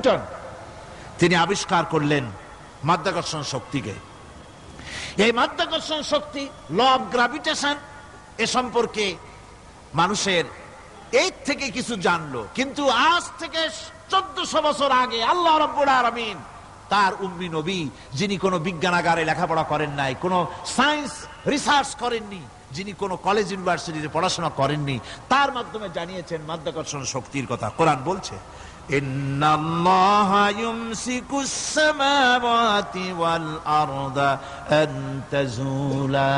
Newton, তিনি আবিষ্কার করলেন মাধ্যাকর্ষণ শক্তিকে। এই মাধ্যাকর্ষণ শক্তি, ল অফ গ্রাভিটেশন, এ সম্পর্কে মানুষের এই থেকে কিছু জানলো, কিন্তু আজ থেকে 1400 বছর আগে আল্লাহ রাব্বুল আলামিন তার উম্মি নবী, যিনি কোনো বিজ্ঞানাগারে লেখাপড়া করেন নাই, কোনো সায়েন্স রিসার্চ করেননি, যিনি কোনো কলেজ ইউনিভার্সিটিতে পড়াশোনা করেননি, তার মাধ্যমে জানিয়েছেন মাধ্যাকর্ষণ শক্তির কথা। কোরআন বলছে, ইন্নাল্লাহা ইউমসিকুস সামাওয়াতি ওয়াল আরদা আন তাজুলা।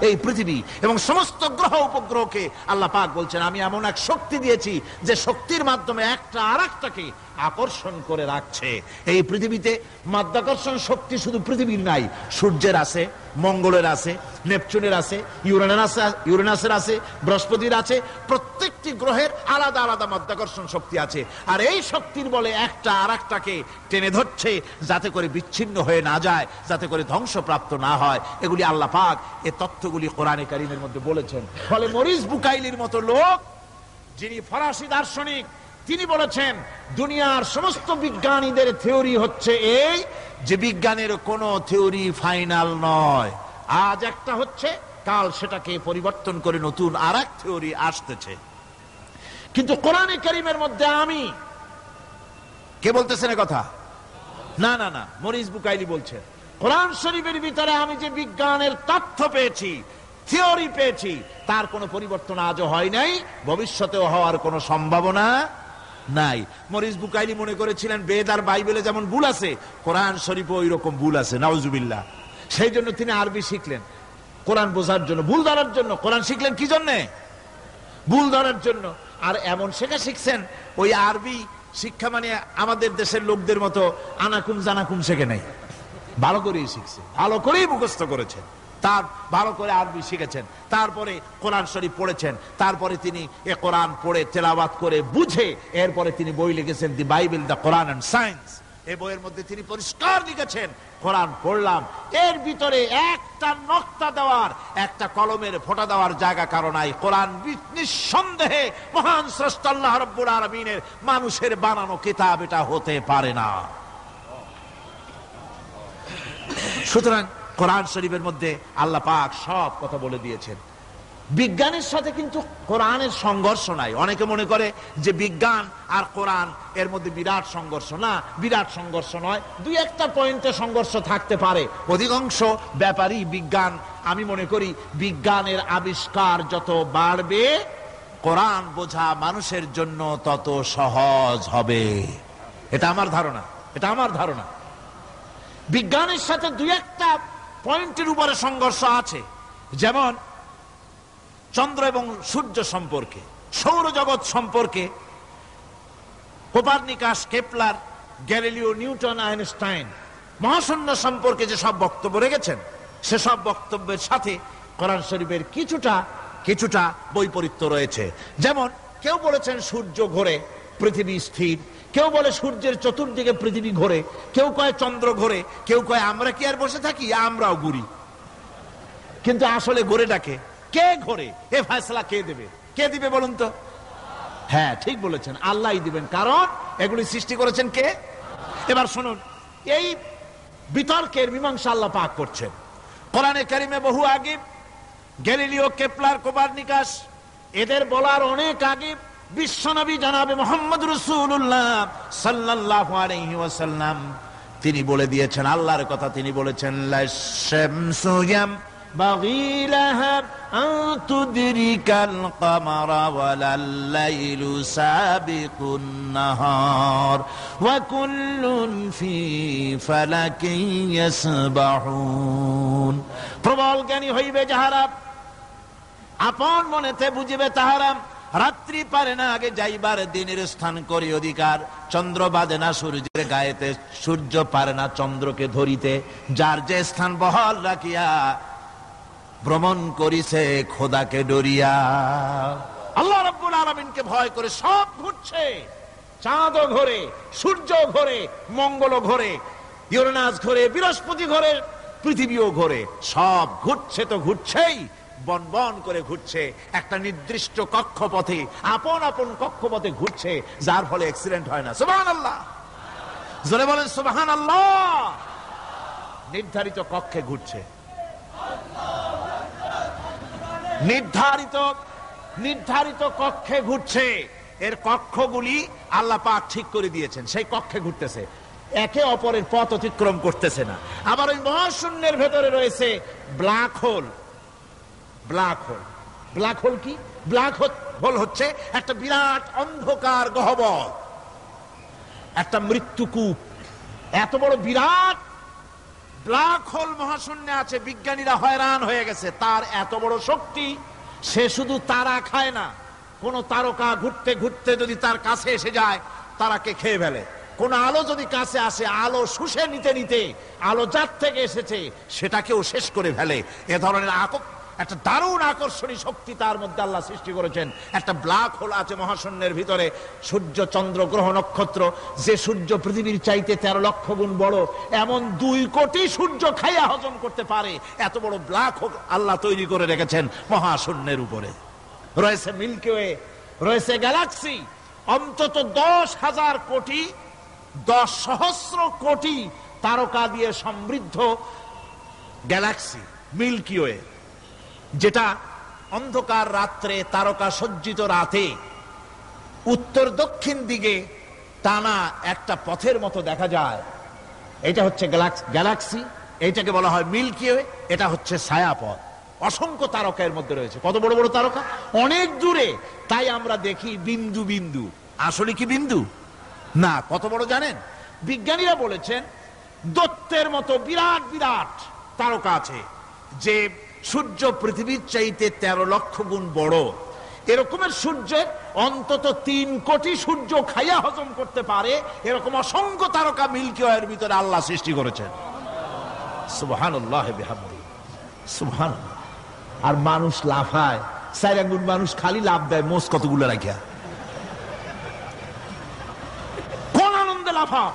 এই পৃথিবী এবং সমস্ত গ্রহ উপগ্রহকে আল্লাহ পাক বলছেন, আমি এমন এক শক্তি দিয়েছি যে শক্তির মাধ্যমে একটা আরেকটাকে আকর্ষণ করে রাখছে। এই পৃথিবীতে মাধ্যাকর্ষণ শক্তি শুধু পৃথিবীর নাই, সূর্যের আছে, মঙ্গলের আছে, নেপচুনের আছে, ইউরেনাসের আছে, বৃহস্পতির আছে। প্রত্যেকটি গ্রহের আলাদা আলাদা মাধ্যাকর্ষণ শক্তি আছে। আর এই শক্তির বলে একটা আরেকটাকে টেনে ধরছে, যাতে করে বিচ্ছিন্ন হয়ে না যায়, যাতে করে ধ্বংসপ্রাপ্ত না হয়। এগুলি আল্লাহ পাক এই তথ্যগুলি কোরআনে কারীমের মধ্যে বলেছেন। ফলে মরিস বুকাইলির মতো লোক, যিনি ফরাসি দার্শনিক, তিনি বলেছেন দুনিয়ার সমস্ত বিজ্ঞানীদের থিওরি হচ্ছে এই, যে বিজ্ঞানের কোনো থিওরি ফাইনাল নয়। আজ একটা হচ্ছে, কাল সেটাকে পরিবর্তন করে নতুন আরেক থিওরি আসতেছে। কিন্তু কোরআনে কারীমের মধ্যে আমি, কে বলতেছেন এ কথা? না না না, মরিস বুকাইলি বলছেন, কোরআন শরীফের ভিতরে আমি যে বিজ্ঞানের তথ্য পেয়েছি, থিওরি পেয়েছি, তার কোনো পরিবর্তন আজও হয় নাই, ভবিষ্যতেও হওয়ার কোনো সম্ভাবনা নাই। মরিস বুকাইলি মনে করেছিলেন বেদ আর বাইবেলে যেমন ভুল আছে, কোরআন শরীফে ওই রকম ভুল আছে, নাউজুবিল্লাহ। সেই জন্য তিনি আরবি শিখলেন কোরআন বোঝার জন্য, ভুল ধরার জন্য। কোরআন শিখলেন কি জন্যে? ভুল ধরার জন্য। আর এমন শেখা শিখছেন, ওই আরবি শিক্ষা মানে আমাদের দেশের লোকদের মতো আনাকুম জানাকুম শেখে নাই, ভালো করেই শিখছে, ভালো করেই মুখস্থ করেছেন, তার ভালো করে আরবি শিখেছেন, তারপরে কোরআন শরীফ পড়েছেন, তারপরে তিনি এ কোরআন পড়ে তেলাওয়াত করে বুঝে এরপরে তিনি বই লিখেছেন the Bible, the Quran and science. এই বইয়ের মধ্যে তিনি পরিষ্কার লিখেছেন, কোরআন পড়লাম, এর ভিতরে একটা নকতা দেওয়ার, একটা কলমের ফোঁটা দেওয়ার জায়গা কারো নাই। কোরআন নিঃসন্দেহে মহান স্রষ্টা আল্লাহ রাব্বুল আলামিনের মানুষের বানানো কিতাব, এটা হতে পারে না। সুতরাং কোরআন শরীফের মধ্যে আল্লাহ পাক সব কথা বলে দিয়েছেন। বিজ্ঞানের সাথে কিন্তু কোরআনের সংঘর্ষ নাই। অনেকে মনে করে যে বিজ্ঞান আর কোরআন এর মধ্যে বিরাট সংঘর্ষ। না, বিরাট সংঘর্ষ নয়, দুই একটা পয়েন্টে সংঘর্ষ থাকতে পারে। অধিকাংশ ব্যাপারই বিজ্ঞান, আমি মনে করি বিজ্ঞানের আবিষ্কার যত বাড়বে, কোরআন বোঝা মানুষের জন্য তত সহজ হবে। এটা আমার ধারণা, এটা আমার ধারণা। বিজ্ঞানের সাথে দুই একটা পয়েন্টের উপরে সংঘর্ষ আছে, যেমন চন্দ্র এবং সূর্য সম্পর্কে, সৌরজগৎ সম্পর্কে Copernicus, Kepler, Galileo, Newton, Einstein মহাশূন্য সম্পর্কে যে সব বক্তব্য রেখেছেন, সেসব বক্তব্যের সাথে কোরআন শরীফের কিছুটা বৈপরীত্য রয়েছে। যেমন কেউ বলেছেন সূর্য ঘোরে, পৃথিবী স্থির, কেউ বলে সূর্যের চতুর্দিকে পৃথিবী ঘোরে, কেউ কয় চন্দ্র ঘোরে, কেউ কয় আমরা কি আর বসে থাকি, আমরাও ঘুরি। কিন্তু আসলে ঘোরেটাকে কে ঘোরে, এ ফয়সালা কে দেবে? কে দিবে বলুন তো? হ্যাঁ, ঠিক বলেছেন, আল্লাহই দিবেন, কারণ এগুলি সৃষ্টি করেছেন কে? এবার শুনুন, এই বিতর্কের মীমাংসা আল্লাহ পাক করছেন কোরআনে কারিমে বহু আগে। গ্যালিলিও, কেপলার, কোপারনিকাস, এদের বলার অনেক আগে বিশ্বনবী জনাবে মুহাম্মদ রাসূলুল্লাহ সাল্লাল্লাহু আলাইহি ওয়াসাল্লাম তিনি বলে দিয়েছেন, আল্লাহর কথা তিনি বলেছেন, লাশ-শামসু ইয়ামবাগি লাহা আন তুদরিকাল কামারা ওয়ালাল লাইলু সাবিকুন নাহার ওয়া কুল্লুন ফি ফালাকিন ইয়াসবাহুন। প্রবল জ্ঞানী হইবে যাহারা, আপন মনেতে বুঝিবে তাহারা, রাত্রি পারে না আগে যাইবার দিনের স্থান করি অধিকার, চন্দ্র বাঁধে না সূর্যের গায়েতে, সূর্য পারে না চন্দ্রকে ধরিতে, যার যে স্থান বহাল রাখিয়া ভ্রমণ করিছে খোদাকে ডরিয়া। আল্লাহ রাব্বুল আলামিনকে ভয় করে সব ঘুরছে, চাঁদও ঘোরে, সূর্য ঘোরে, মঙ্গল ঘোরে, ইউরেনাস ঘোরে, বৃহস্পতি ঘোরে, পৃথিবীও ঘোরে, সব ঘুরছে তো ঘুরছেই, বন বন করে ঘুরছে, একটা নির্দিষ্ট কক্ষপথে, আপন আপন কক্ষপথে ঘুরছে, যার ফলে অ্যাক্সিডেন্ট হয় না। সুবহানাল্লাহ। জোরে বলেন সুবহানাল্লাহ। নির্ধারিত কক্ষে ঘুরছে, নির্ধারিত কক্ষে ঘুরছে। এর কক্ষগুলি আল্লাহ পাক ঠিক করে দিয়েছেন, সেই কক্ষে ঘুরতেছে, একে অপরের পথ অতিক্রম করতেছে না। আবার ওই মহাশূন্যের ভেতরে রয়েছে black hole. Black hole, black hole কি? ব্ল্যাক হোল হচ্ছে একটা বিরাট অন্ধকার গহ্বর, একটা মৃত্যুকূপ। এত বড় বিরাট ব্ল্যাক হোল মহাশূন্যে আছে, বিজ্ঞানীরা হয়রান হয়ে গেছে। তার এত বড় শক্তি, সে শুধু তারা খায় না, কোন তারকা ঘুরতে ঘুরতে যদি তার কাছে এসে যায় তারাকে খেয়ে ফেলে। কোন আলো যদি কাছে আসে, আলো শুষে নিতে নিতে আলো যার থেকে এসেছে সেটাকেও শেষ করে ফেলে। এ ধরনের একটা দারুণ আকর্ষণী শক্তি তার মধ্যে আল্লাহ সৃষ্টি করেছেন। একটা ব্ল্যাক হোল আছে মহাশূন্যের ভিতরে। সূর্য, চন্দ্র, গ্রহ, নক্ষত্র, যে সূর্য পৃথিবীর চাইতে 13 লক্ষ গুণ বড়, এমন 2 কোটি সূর্য খাইয়া হজম করতে পারে এত বড় ব্ল্যাক হোল আল্লাহ তৈরি করে রেখেছেন মহাশূন্যের উপরে। রয়েছে মিল্কি ওয়ে, রয়েছে গ্যালাক্সি, অন্তত 10,000 কোটি, 10 সহস্র কোটি তারকা দিয়ে সমৃদ্ধ গ্যালাক্সি মিল্কি ওয়ে, যেটা অন্ধকার রাত্রে, তারকা সজ্জিত রাতে উত্তর দক্ষিণ দিকে টানা একটা পথের মতো দেখা যায়। এটা হচ্ছে গ্যালাক্সি, এইটাকে বলা হয় মিল্কি ওয়ে। এটা হচ্ছে ছায়াপথ। অসংখ্য তারকা এর মধ্যে রয়েছে। কত বড় বড় তারকা, অনেক দূরে। তাই আমরা দেখি বিন্দু বিন্দু, আসলে কি বিন্দু না। কত বড় জানেন? বিজ্ঞানীরা বলেছেন দৈত্যের মতো বিরাট বিরাট তারকা আছে, যে সূর্য পৃথিবীর চাইতে 13 লক্ষ গুণ বড়। এরকমের সূর্যের অন্তত 3 কোটি সূর্য খাইয়া হজম করতে পারে এরকম অসংখ্য তারকা মিল্কি ওয়ের ভিতরে আল্লাহ সৃষ্টি করেছেন। সুবহানাল্লাহ বিহামদিহি, সুবহানাল্লাহ। আর মানুষ লাফায়, 4 আঙ্গুল মানুষ খালি লাফ দেয়, মোষ কতগুলো রাখিয়া। কোন আনন্দে লাফাও,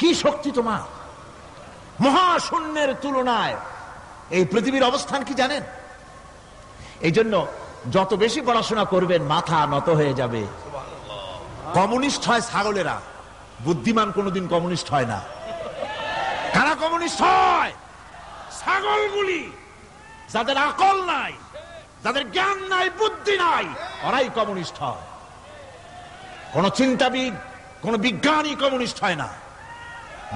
কি শক্তি তোমার! মহাশূন্যের তুলনায় এই পৃথিবীর অবস্থান কি জানেন? এই জন্য যত বেশি পড়াশোনা করবেন মাথা নত হয়ে যাবে। কমিউনিস্ট হয় ছাগলেরা, বুদ্ধিমান কোনোদিন কমিউনিস্ট হয় না। কারা কমিউনিস্ট হয়? ছাগলগুলি, যাদের আকল নাই, যাদের জ্ঞান নাই, বুদ্ধি নাই, ওরাই কমিউনিস্ট হয়। কোন চিন্তাবিদ, কোন বিজ্ঞানী কমিউনিস্ট হয় না।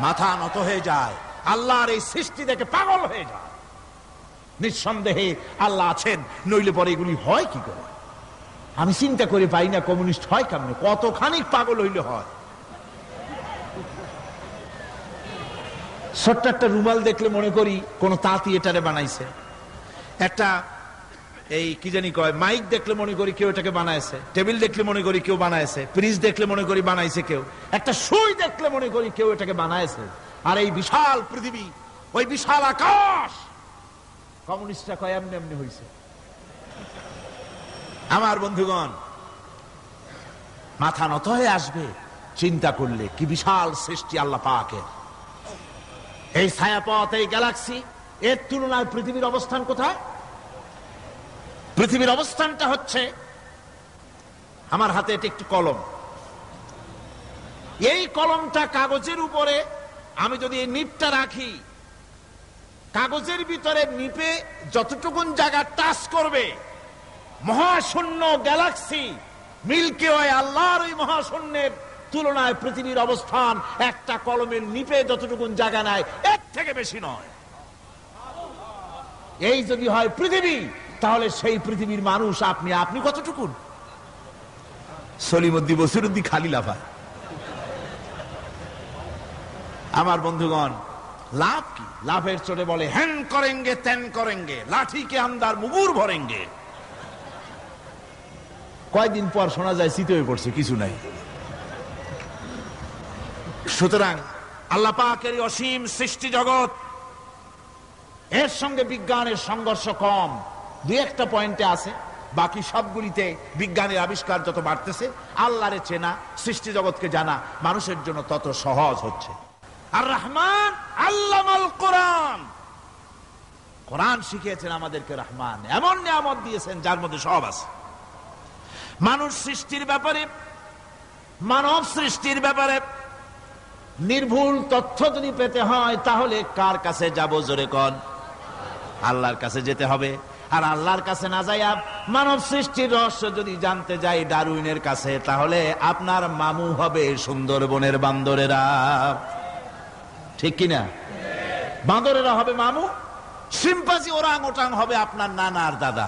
মাথা নত হয়ে যায়, আল্লাহর এই সৃষ্টি দেখে পাগল হয়ে যায়। নিঃসন্দেহে আল্লাহ আছেন, নইলে পরে এগুলি হয় কি করে? আমি চিন্তা করে পাই না কমিউনিস্ট হয় কেমনে, কতখানি পাগল হইলে হয়। ছোট্ট একটা রুমাল দেখলে মনে করি কোন তাঁতি এটারে বানাইছে। একটা এই কি জানি কয় মাইক দেখলে মনে করি কেউ এটাকে বানাইছে। টেবিল দেখলে মনে করি কেউ বানাইছে। ফ্রিজ দেখলে মনে করি বানাইছে কেউ। একটা সুই দেখলে মনে করি কেউ এটাকে বানাইছে। আর এই বিশাল পৃথিবী, ওই বিশাল আকাশ, কমিউনিস্টরা কয় এমনি এমনি হয়েছে। আমার বন্ধুগণ, মাথা নত হয়ে আসবে চিন্তা করলে কি বিশাল সৃষ্টি আল্লাহ পাকের। এই ছায়াপথ, এই গ্যালাক্সি, এর তুলনায় পৃথিবীর অবস্থান কোথায়? পৃথিবীর অবস্থানটা হচ্ছে, আমার হাতে এটি একটি কলম। এই কলমটা কাগজের উপরে আমি যদি এই নিপটা রাখি, কাগজের ভিতরে নিপে যতটুকুন জায়গা টাচ করবে, মহাশূন্য গ্যালাক্সি মিল্কি ওয়ে, আল্লাহর ওই মহাশূন্যের তুলনায় পৃথিবীর অবস্থান একটা কলমের নিপে যতটুকুন জায়গা নেয় এর থেকে বেশি নয়। এই যদি হয় পৃথিবী, তাহলে সেই পৃথিবীর মানুষ আপনি, আপনি কতটুকুন? সলিমুদ্দি বসিরুদ্দি খালি লাফায়। আমার বন্ধুগণ, লাভ কি? লাভের চোটে বলে হ্যান করেঙ্গে তেন করেঙ্গে, লাঠি কে আন্দার মুগুর ভরেঙ্গে। কয়দিন পর শোনা যায় শীত হয়ে পড়ছে, কিছু নাই। সুতরাং আল্লাহ পাকের অসীম সৃষ্টি জগৎ, এর সঙ্গে বিজ্ঞানের সংঘর্ষ কম, 2-1টা পয়েন্টে আছে। বাকি সবগুলিতে বিজ্ঞানের আবিষ্কার যত বাড়তেছে, আল্লাহরে চেনা, সৃষ্টি জগৎকে জানা মানুষের জন্য তত সহজ হচ্ছে। আর রহমান আল্লামাল কোরআন, কোরআন শিখিয়েছেন আমাদেরকে রহমান। এমন নিয়ামত দিয়েছেন যার মধ্যে সব আছে। মানুষ সৃষ্টির ব্যাপারে, মানব সৃষ্টির ব্যাপারে নির্ভুল তথ্য যদি পেতে হয় তাহলে কার কাছে যাব? জোরে কোন। আল্লাহর কাছে যেতে হবে। আর আল্লাহর কাছে না যাইয়া মানব সৃষ্টির রহস্য যদি জানতে যাই ডারউইনের কাছে, তাহলে আপনার মামু হবে সুন্দরবনের বান্দরেরা। ঠিক কিনা? বান্দরেরা হবে মামু, শিম্পাঞ্জি ওরাং ওটাং হবে আপনার নানা আর দাদা।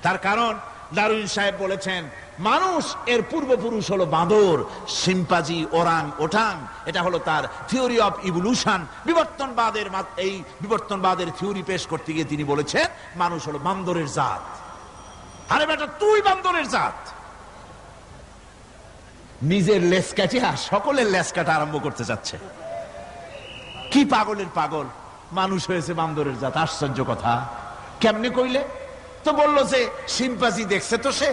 তার কারণ ডারউইন সাহেব বলেছেন মানুষ এর পূর্বপুরুষ হলো বাঁদর, শিম্পাঞ্জি, ওরাং ওটাং। এটা হলো তার থিওরি অফ ইভলিউশন। এই বিবর্তনবাদের থিওরি পেশ করতে গিয়ে তিনি বলেছেন মানুষ হলো বান্দরের জাত। আরে বেটা, তুই বান্দরের জাত। নিজের লেজ কাটিয়া সকলের লেজ কাটা আরম্ভ করতে যাচ্ছে। কি পাগলের পাগল, মানুষ হয়েছে বান্দরের জাত। আশ্চর্য কথা। কেমনে কইলে? তো বললো যে শিম্পাঞ্জি দেখছে, তো সে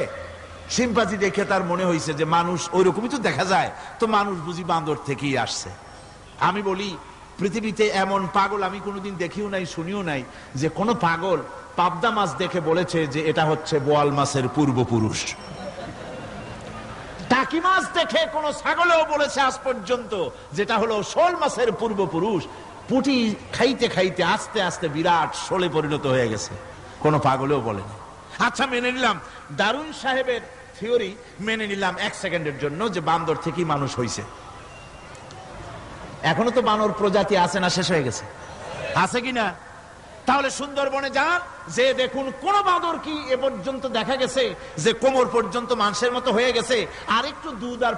শিম্পাঞ্জি দেখে তার মনে হয়েছে যে মানুষ ওইরকমই তো দেখা যায়, তো মানুষ বুঝি বান্দর থেকেই আসছে। আমি বলি পৃথিবীতে এমন পাগল আমি কোনোদিন দেখিও নাই, শুনিও নাই যে কোনো পাগল পাবদা মাছ দেখে বলেছে যে এটা হচ্ছে বোয়াল মাছের পূর্বপুরুষ। টাকি মাছ দেখে কোন ছাগলেও বলেছে আজ পর্যন্ত যেটা হলো শোল মাছের পূর্বপুরুষ। পুঁটি খাইতে খাইতে আস্তে আস্তে বিরাট শোলে পরিণত হয়ে গেছে, কোনো পাগলেও বলেনি। আচ্ছা, মেনে নিলাম ডারউইন সাহেবের থিওরি, মেনে নিলাম এক সেকেন্ডের জন্য যে বান্দর থেকেই মানুষ হয়েছে। এখনো তো বানর প্রজাতি আছে না শেষ হয়ে গেছে? আছে কিনা? তাহলে সুন্দরবনে যান, যে দেখুন কোন বাঁদর কি এ পর্যন্ত দেখা গেছে যে কোমর পর্যন্ত মানুষের মতো হয়ে গেছে? আর একটু দুধ আর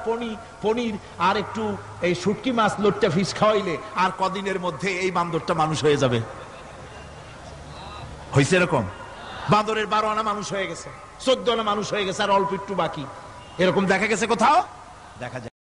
পনির আর একটু এই শুটকি মাছ লোট্টা ফিশ খাওয়াইলে আর কদিনের মধ্যে এই বান্দরটা মানুষ হয়ে যাবে। হয়েছে এরকম? বাঁদরের 12 আনা মানুষ হয়ে গেছে, 14 আনা মানুষ হয়ে গেছে, আর অল্প একটু বাকি। এরকম দেখা গেছে কোথাও? দেখা যায়।